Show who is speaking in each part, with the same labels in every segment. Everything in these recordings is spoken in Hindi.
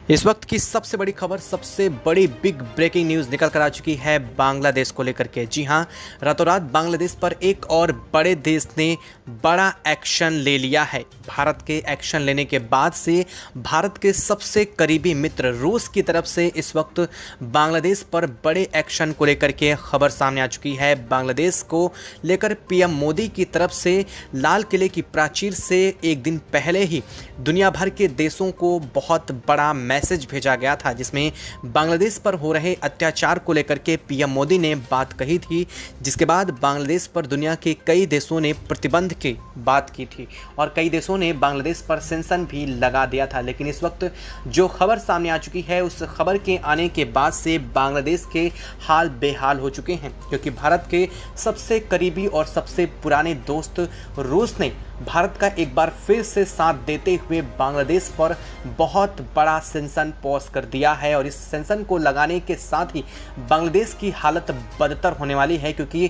Speaker 1: इस वक्त की सबसे बड़ी खबर, सबसे बड़ी बिग ब्रेकिंग न्यूज़ निकल कर आ चुकी है बांग्लादेश को लेकर के। जी हां, रातों रात बांग्लादेश पर एक और बड़े देश ने बड़ा एक्शन ले लिया है। भारत के एक्शन लेने के बाद से भारत के सबसे करीबी मित्र रूस की तरफ से इस वक्त बांग्लादेश पर बड़े एक्शन को लेकर के खबर सामने आ चुकी है। बांग्लादेश को लेकर पीएम मोदी की तरफ से लाल किले की प्राचीर से एक दिन पहले ही दुनिया भर के देशों को बहुत बड़ा मैसेज भेजा गया था, जिसमें बांग्लादेश पर हो रहे अत्याचार को लेकर के पीएम मोदी ने बात कही थी, जिसके बाद बांग्लादेश पर दुनिया के कई देशों ने प्रतिबंध की बात की थी और कई देशों ने बांग्लादेश पर सेंक्शन भी लगा दिया था। लेकिन इस वक्त जो खबर सामने आ चुकी है, उस खबर के आने के बाद से बांग्लादेश के हाल बेहाल हो चुके हैं, क्योंकि भारत के सबसे करीबी और सबसे पुराने दोस्त रूस ने भारत का एक बार फिर से साथ देते हुए बांग्लादेश पर बहुत बड़ा सेंक्शन पोज कर दिया है। और इस सेंक्शन को लगाने के साथ ही बांग्लादेश की हालत बदतर होने वाली है, क्योंकि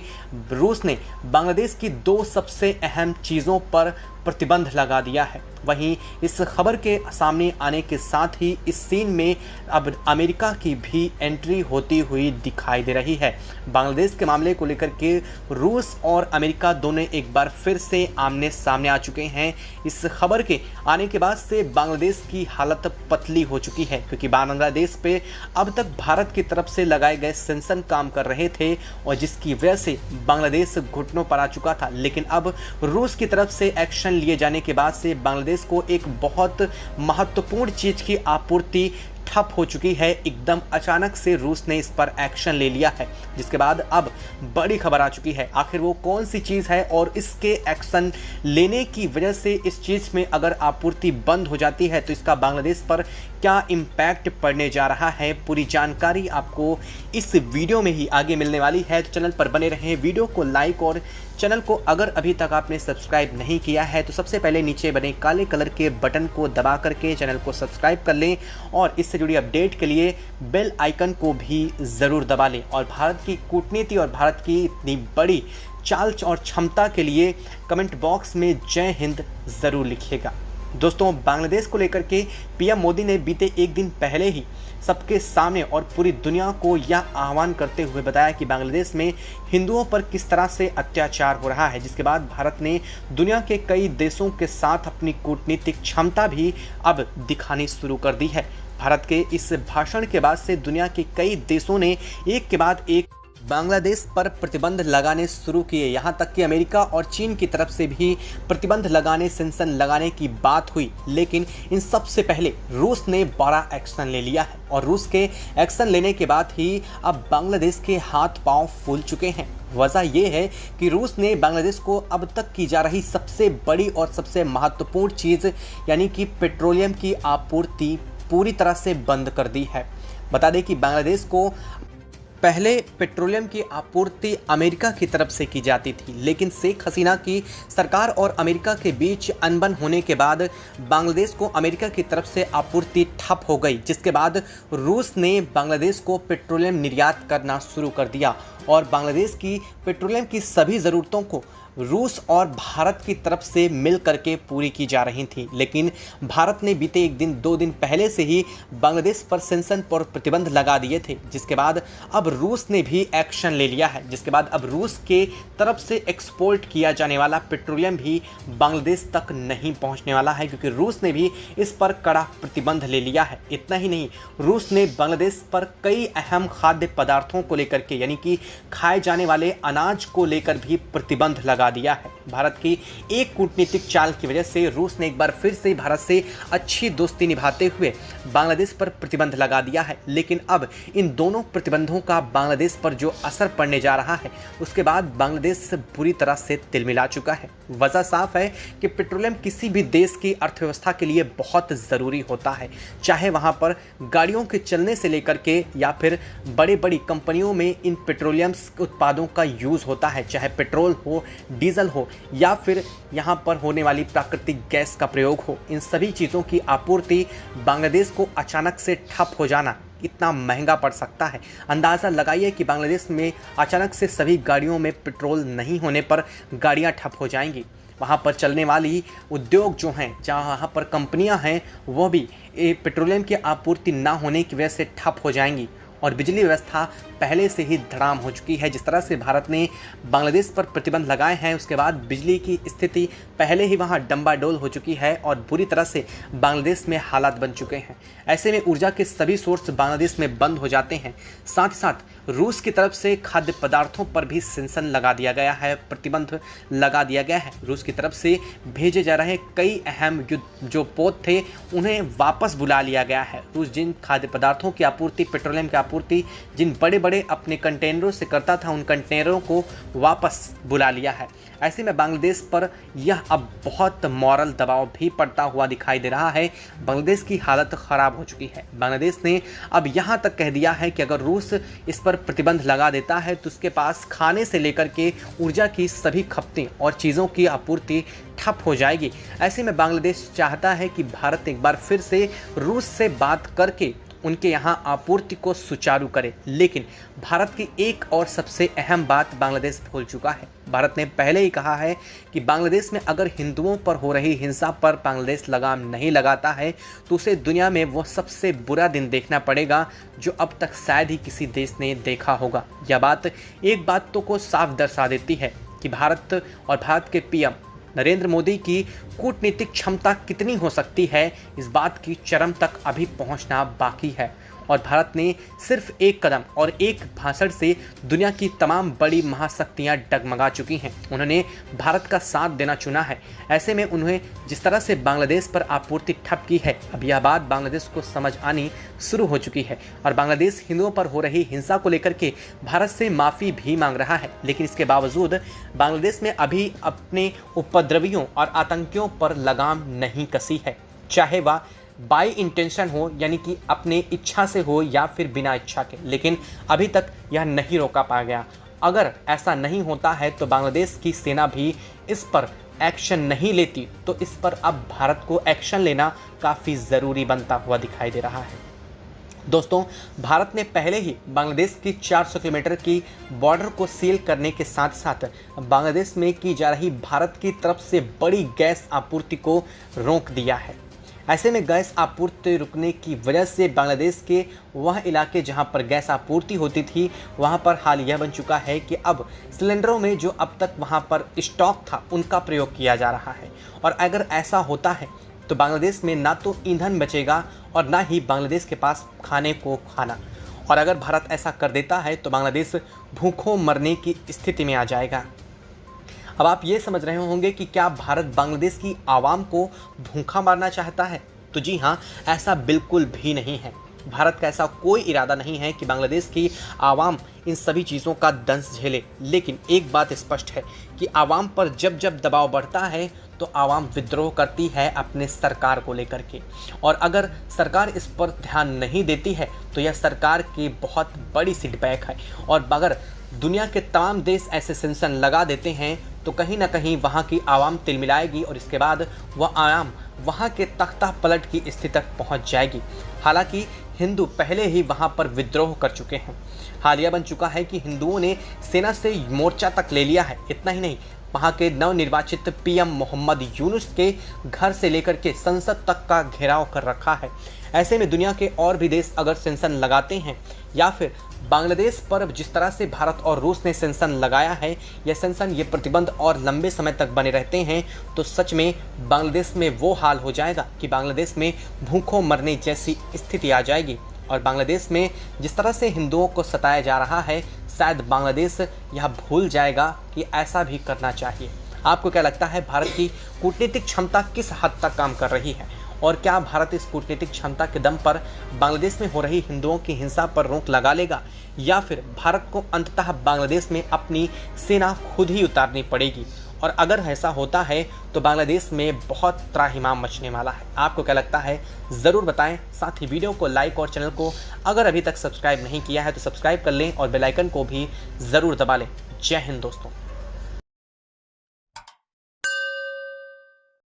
Speaker 1: रूस ने बांग्लादेश की दो सबसे अहम चीज़ों पर प्रतिबंध लगा दिया है। वहीं इस खबर के सामने आने के साथ ही इस सीन में अब अमेरिका की भी एंट्री होती हुई दिखाई दे रही है। बांग्लादेश के मामले को लेकर के रूस और अमेरिका दोनों एक बार फिर से आमने सामने आ चुके हैं। इस खबर के आने के बाद से बांग्लादेश की हालत पतली हो चुकी है, क्योंकि बांग्लादेश पे अब तक भारत की तरफ से लगाए गए सेंक्शन काम कर रहे थे और जिसकी वजह से बांग्लादेश घुटनों पर आ चुका था। लेकिन अब रूस की तरफ से एक्शन लिए जाने के बाद से बांग्लादेश को एक बहुत महत्वपूर्ण चीज की आपूर्ति ठप हो चुकी है। एकदम अचानक से रूस ने इस पर एक्शन ले लिया है, जिसके बाद अब बड़ी खबर आ चुकी है। आखिर वो कौन सी चीज़ है और इसके एक्शन लेने की वजह से इस चीज़ में अगर आपूर्ति बंद हो जाती है तो इसका बांग्लादेश पर क्या इम्पैक्ट पड़ने जा रहा है, पूरी जानकारी आपको इस वीडियो में ही आगे मिलने वाली है। तो चैनल पर बने रहें, वीडियो को लाइक और चैनल को अगर अभी तक आपने सब्सक्राइब नहीं किया है तो सबसे पहले नीचे बने काले कलर के बटन को दबा करके चैनल को सब्सक्राइब कर लें और इससे जुड़ी अपडेट के लिए बेल आइकन को भी ज़रूर दबा लें। और भारत की कूटनीति और भारत की इतनी बड़ी चाल और क्षमता के लिए कमेंट बॉक्स में जय हिंद ज़रूर लिखिएगा। दोस्तों, बांग्लादेश को लेकर के पीएम मोदी ने बीते एक दिन पहले ही सबके सामने और पूरी दुनिया को यह आह्वान करते हुए बताया कि बांग्लादेश में हिंदुओं पर किस तरह से अत्याचार हो रहा है, जिसके बाद भारत ने दुनिया के कई देशों के साथ अपनी कूटनीतिक क्षमता भी अब दिखानी शुरू कर दी है। भारत के इस भाषण के बाद से दुनिया के कई देशों ने एक के बाद एक बांग्लादेश पर प्रतिबंध लगाने शुरू किए। यहाँ तक कि अमेरिका और चीन की तरफ से भी प्रतिबंध लगाने, सेंक्शन लगाने की बात हुई। लेकिन इन सबसे पहले रूस ने बड़ा एक्शन ले लिया है और रूस के एक्शन लेने के बाद ही अब बांग्लादेश के हाथ पांव फूल चुके हैं। वजह यह है कि रूस ने बांग्लादेश को अब तक की जा रही सबसे बड़ी और सबसे महत्वपूर्ण चीज़ यानी कि पेट्रोलियम की आपूर्ति पूरी तरह से बंद कर दी है। बता दें कि बांग्लादेश को पहले पेट्रोलियम की आपूर्ति अमेरिका की तरफ से की जाती थी, लेकिन शेख हसीना की सरकार और अमेरिका के बीच अनबन होने के बाद बांग्लादेश को अमेरिका की तरफ से आपूर्ति ठप हो गई, जिसके बाद रूस ने बांग्लादेश को पेट्रोलियम निर्यात करना शुरू कर दिया और बांग्लादेश की पेट्रोलियम की सभी ज़रूरतों को रूस और भारत की तरफ से मिल करके पूरी की जा रही थी। लेकिन भारत ने बीते एक दिन दो दिन पहले से ही बांग्लादेश पर सेंक्शन पर प्रतिबंध लगा दिए थे, जिसके बाद अब रूस ने भी एक्शन ले लिया है। जिसके बाद अब रूस के तरफ से एक्सपोर्ट किया जाने वाला पेट्रोलियम भी बांग्लादेश तक नहीं पहुंचने वाला है, क्योंकि रूस ने भी इस पर कड़ा प्रतिबंध ले लिया है। इतना ही नहीं, रूस ने बांग्लादेश पर कई अहम खाद्य पदार्थों को लेकर के यानी कि खाए जाने वाले अनाज को लेकर भी प्रतिबंध लगा दिया है। भारत की एक कूटनीतिक चाल की वजह से रूस ने एक बार फिर से भारत से अच्छी दोस्ती निभाते हुए बांग्लादेश पर प्रतिबंध लगा दिया है। लेकिन अब इन दोनों प्रतिबंधों का बांग्लादेश पर जो असर पड़ने जा रहा है, उसके बाद बांग्लादेश बुरी तरह से तिलमिला चुका है। वजह साफ है कि पेट्रोलियम किसी भी देश की अर्थव्यवस्था के लिए बहुत ज़रूरी होता है, चाहे वहाँ पर गाड़ियों के चलने से लेकर के या फिर बड़ी बड़ी कंपनियों में इन पेट्रोलियम उत्पादों का यूज़ होता है, चाहे पेट्रोल हो, डीजल हो या फिर यहाँ पर होने वाली प्राकृतिक गैस का प्रयोग हो। इन सभी चीज़ों की आपूर्ति बांग्लादेश को अचानक से ठप हो जाना इतना महंगा पड़ सकता है। अंदाज़ा लगाइए कि बांग्लादेश में अचानक से सभी गाड़ियों में पेट्रोल नहीं होने पर गाड़ियाँ ठप हो जाएंगी। वहाँ पर चलने वाली उद्योग जो हैं, जहाँ वहाँ पर कंपनियाँ हैं, वो भी पेट्रोलियम की आपूर्ति ना होने की वजह से ठप हो जाएंगी और बिजली व्यवस्था पहले से ही धड़ाम हो चुकी है। जिस तरह से भारत ने बांग्लादेश पर प्रतिबंध लगाए हैं, उसके बाद बिजली की स्थिति पहले ही वहां डंबाडोल हो चुकी है और बुरी तरह से बांग्लादेश में हालात बन चुके हैं। ऐसे में ऊर्जा के सभी सोर्स बांग्लादेश में बंद हो जाते हैं। साथ ही साथ रूस की तरफ से खाद्य पदार्थों पर भी सेंसन लगा दिया गया है, प्रतिबंध लगा दिया गया है। रूस की तरफ से भेजे जा रहे कई अहम युद्ध जो पोत थे, उन्हें वापस बुला लिया गया है। रूस जिन खाद्य पदार्थों की आपूर्ति, पेट्रोलियम की आपूर्ति जिन बड़े बड़े अपने कंटेनरों से करता था, उन कंटेनरों को वापस बुला लिया है। ऐसे में बांग्लादेश पर यह अब बहुत मॉरल दबाव भी पड़ता हुआ दिखाई दे रहा है। बांग्लादेश की हालत ख़राब हो चुकी है। बांग्लादेश ने अब यहाँ तक कह दिया है कि अगर रूस इस पर प्रतिबंध लगा देता है तो उसके पास खाने से लेकर के ऊर्जा की सभी खपतें और चीज़ों की आपूर्ति ठप हो जाएगी। ऐसे में बांग्लादेश चाहता है कि भारत एक बार फिर से रूस से बात करके उनके यहाँ आपूर्ति को सुचारू करे। लेकिन भारत की एक और सबसे अहम बात बांग्लादेश भूल चुका है। भारत ने पहले ही कहा है कि बांग्लादेश में अगर हिंदुओं पर हो रही हिंसा पर बांग्लादेश लगाम नहीं लगाता है तो उसे दुनिया में वो सबसे बुरा दिन देखना पड़ेगा जो अब तक शायद ही किसी देश ने देखा होगा। यह बात एक बात तो को साफ दर्शा देती है कि भारत और भारत के पीएम नरेंद्र मोदी की कूटनीतिक क्षमता कितनी हो सकती है, इस बात की चरम तक अभी पहुंचना बाकी है। और भारत ने सिर्फ एक कदम और एक भाषण से दुनिया की तमाम बड़ी महाशक्तियां डगमगा चुकी हैं। उन्होंने भारत का साथ देना चुना है। ऐसे में उन्हें जिस तरह से बांग्लादेश पर आपूर्ति ठप की है, अब यह बात बांग्लादेश को समझ आनी शुरू हो चुकी है और बांग्लादेश हिंदुओं पर हो रही हिंसा को लेकर के भारत से माफ़ी भी मांग रहा है। लेकिन इसके बावजूद बांग्लादेश में अभी अपने उपद्रवियों और आतंकियों पर लगाम नहीं कसी है, चाहे वह बाई इंटेंशन हो, यानी कि अपने इच्छा से हो या फिर बिना इच्छा के। लेकिन अभी तक यह नहीं रोका पाया गया। अगर ऐसा नहीं होता है तो बांग्लादेश की सेना भी इस पर एक्शन नहीं लेती, तो इस पर अब भारत को एक्शन लेना काफ़ी ज़रूरी बनता हुआ दिखाई दे रहा है। दोस्तों, भारत ने पहले ही बांग्लादेश की 400 किलोमीटर की बॉर्डर को सील करने के साथ साथ बांग्लादेश में की जा रही भारत की तरफ से बड़ी गैस आपूर्ति को रोक दिया है। ऐसे में गैस आपूर्ति रुकने की वजह से बांग्लादेश के वह इलाके जहां पर गैस आपूर्ति होती थी, वहां पर हाल यह बन चुका है कि अब सिलेंडरों में जो अब तक वहां पर स्टॉक था, उनका प्रयोग किया जा रहा है। और अगर ऐसा होता है तो बांग्लादेश में ना तो ईंधन बचेगा और ना ही बांग्लादेश के पास खाने को खाना। और अगर भारत ऐसा कर देता है तो बांग्लादेश भूखों मरने की स्थिति में आ जाएगा। अब आप ये समझ रहे होंगे कि क्या भारत बांग्लादेश की आवाम को भूखा मारना चाहता है? तो जी हाँ, ऐसा बिल्कुल भी नहीं है। भारत का ऐसा कोई इरादा नहीं है कि बांग्लादेश की आवाम इन सभी चीज़ों का दंश झेले। लेकिन एक बात स्पष्ट है कि आवाम पर जब जब दबाव बढ़ता है तो आवाम विद्रोह करती है अपने सरकार को लेकर के। और अगर सरकार इस पर ध्यान नहीं देती है तो यह सरकार की बहुत बड़ी सेटबैक है। और अगर दुनिया के तमाम देश ऐसे सेंसन लगा देते हैं तो कहीं ना कहीं वहाँ की आवाम तिलमिलाएगी और इसके बाद वह आवाम वहाँ के तख्ता पलट की स्थिति तक पहुँच जाएगी। हालांकि हिंदू पहले ही वहाँ पर विद्रोह कर चुके हैं। हाल यह बन चुका है कि हिंदुओं ने सेना से मोर्चा तक ले लिया है। इतना ही नहीं, वहाँ के नवनिर्वाचित पीएम मोहम्मद यूनुस के घर से लेकर के संसद तक का घेराव कर रखा है। ऐसे में दुनिया के और भी देश अगर सेंसन लगाते हैं या फिर बांग्लादेश पर जिस तरह से भारत और रूस ने सेंसन लगाया है, यह सेंसन, ये प्रतिबंध और लंबे समय तक बने रहते हैं तो सच में बांग्लादेश में वो हाल हो जाएगा कि बांग्लादेश में भूखों मरने जैसी स्थिति आ जाएगी। और बांग्लादेश में जिस तरह से हिंदुओं को सताया जा रहा है, शायद बांग्लादेश यह भूल जाएगा कि ऐसा भी करना चाहिए। आपको क्या लगता है, भारत की कूटनीतिक क्षमता किस हद तक काम कर रही है? और क्या भारत इस कूटनीतिक क्षमता के दम पर बांग्लादेश में हो रही हिंदुओं की हिंसा पर रोक लगा लेगा, या फिर भारत को अंततः बांग्लादेश में अपनी सेना खुद ही उतारनी पड़ेगी? और अगर ऐसा होता है तो बांग्लादेश में बहुत त्राहिमाम मचने वाला है। आपको क्या लगता है, ज़रूर बताएं। साथ ही वीडियो को लाइक और चैनल को अगर अभी तक सब्सक्राइब नहीं किया है तो सब्सक्राइब कर लें और बेल आइकन को भी ज़रूर दबा लें। जय हिंद दोस्तों।